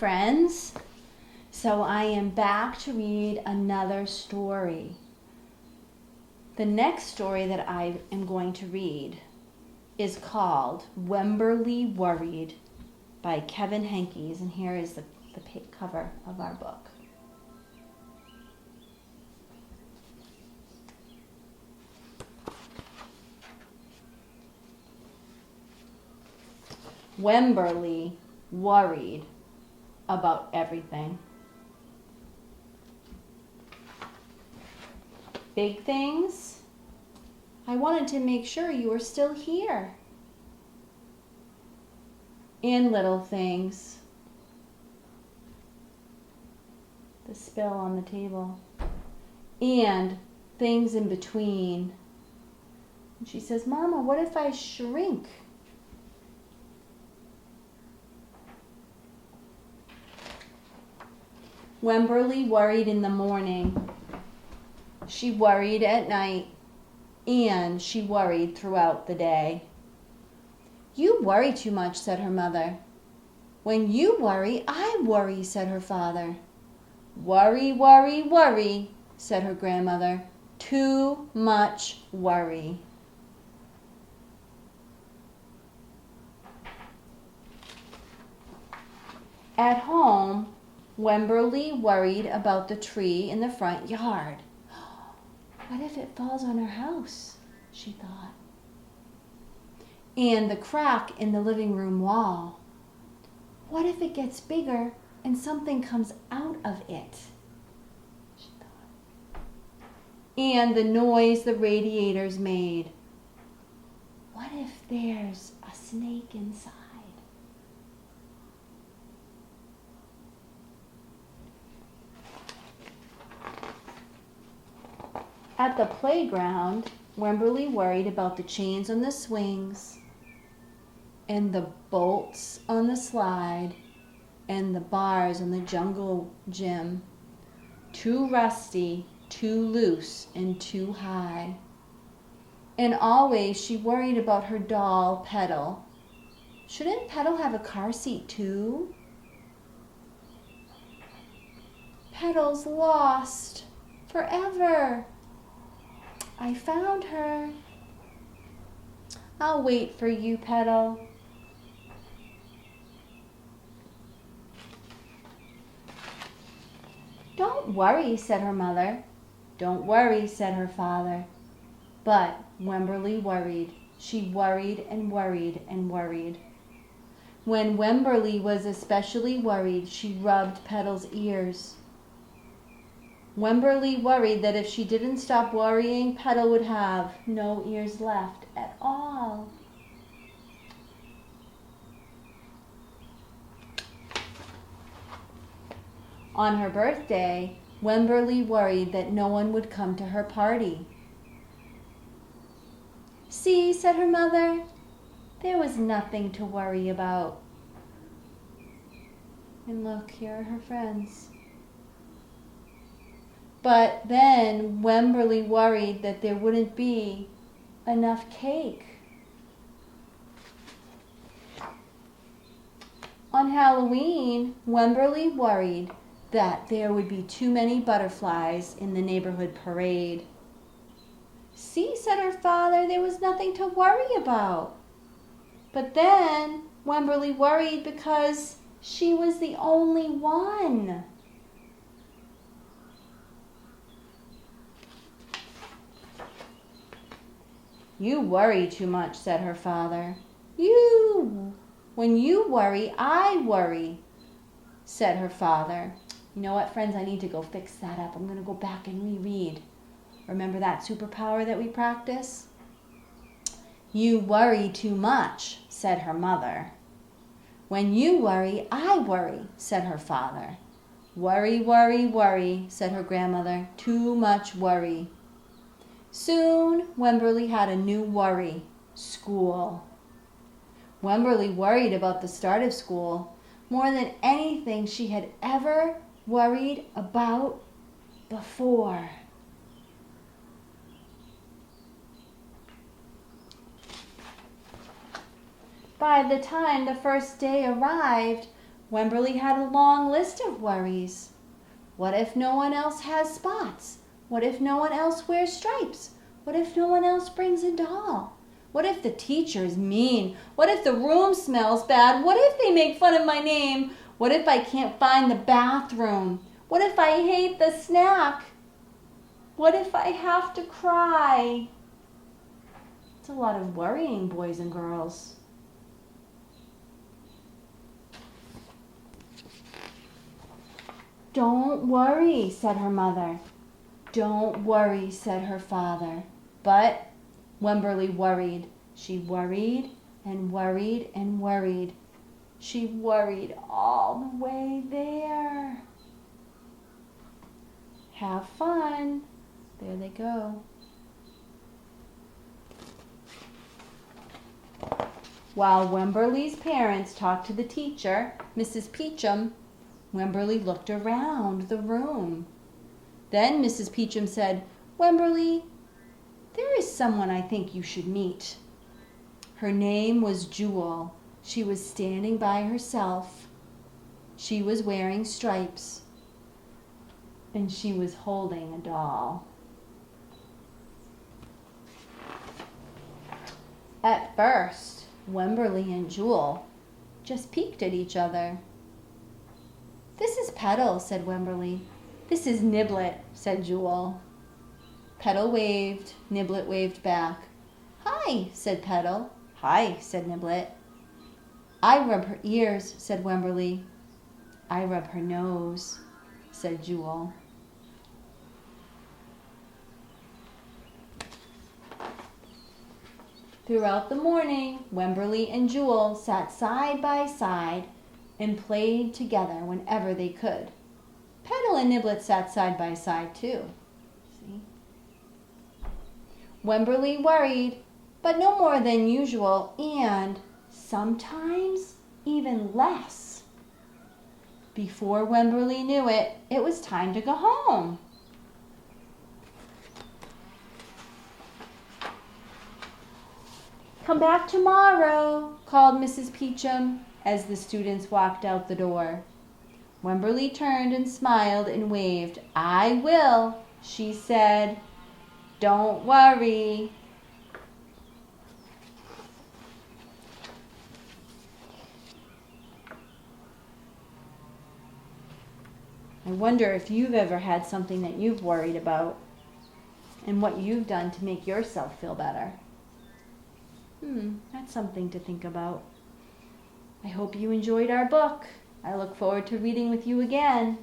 friends. So I am back to read another story. The next story that I am going to read is called Wemberly Worried by Kevin Henkes, and here is the cover of our book. Wemberly worried about everything. Big things? I wanted to make sure you were still here. And little things. The spill on the table. And things in between. And she says, Mama, what if I shrink? Wemberly worried in the morning. She worried at night, and she worried throughout the day. You worry too much, said her mother. When you worry, I worry, said her father. Worry, worry, worry, said her grandmother. Too much worry. At home, Wemberly worried about the tree in the front yard. What if it falls on her house? She thought. And the crack in the living room wall. What if it gets bigger and something comes out of it? She thought. And the noise the radiators made. What if there's a snake inside? At the playground, Wemberly worried about the chains on the swings and the bolts on the slide and the bars on the jungle gym. Too rusty, too loose, and too high. And always she worried about her doll, Petal. Shouldn't Petal have a car seat too? Petal's lost forever. I found her. I'll wait for you, Petal. Don't worry, said her mother. Don't worry, said her father. But Wemberly worried. She worried and worried and worried. When Wemberly was especially worried, she rubbed Petal's ears. Wemberly worried that if she didn't stop worrying, Petal would have no ears left at all. On her birthday, Wemberly worried that no one would come to her party. See, said her mother, there was nothing to worry about. And look, here are her friends. But then Wemberly worried that there wouldn't be enough cake. On Halloween, Wemberly worried that there would be too many butterflies in the neighborhood parade. See, said her father, there was nothing to worry about. But then Wemberly worried because she was the only one. You worry too much, said her father. When you worry, I worry, said her father. You know what, friends? I need to go fix that up. I'm going to go back and reread. Remember that superpower that we practice? You worry too much, said her mother. When you worry, I worry, said her father. Worry, worry, worry, said her grandmother. Too much worry. Soon, Wemberly had a new worry, school. Wemberly worried about the start of school more than anything she had ever worried about before. By the time the first day arrived, Wemberly had a long list of worries. What if no one else has spots? What if no one else wears stripes? What if no one else brings a doll? What if the teacher's mean? What if the room smells bad? What if they make fun of my name? What if I can't find the bathroom? What if I hate the snack? What if I have to cry? It's a lot of worrying, boys and girls. Don't worry, said her mother. Don't worry, said her father. But Wemberly worried. She worried and worried and worried. She worried all the way there. Have fun. There they go. While Wemberly's parents talked to the teacher, Mrs. Peachum, Wemberly looked around the room. Then Mrs. Peachum said, Wemberly, there is someone I think you should meet. Her name was Jewel. She was standing by herself. She was wearing stripes. And she was holding a doll. At first, Wemberly and Jewel just peeked at each other. This is Petal, said Wemberly. This is Niblet, said Jewel. Petal waved. Niblet waved back. Hi, said Petal. Hi, said Niblet. I rub her ears, said Wemberly. I rub her nose, said Jewel. Throughout the morning, Wemberly and Jewel sat side by side and played together whenever they could. Petal and Niblet sat side by side too. See? Wemberly worried, but no more than usual, and sometimes even less. Before Wemberly knew it, it was time to go home. Come back tomorrow, called Mrs. Peachum as the students walked out the door. Wemberly turned and smiled and waved. I will, she said. Don't worry. I wonder if you've ever had something that you've worried about and what you've done to make yourself feel better. That's something to think about. I hope you enjoyed our book. I look forward to reading with you again.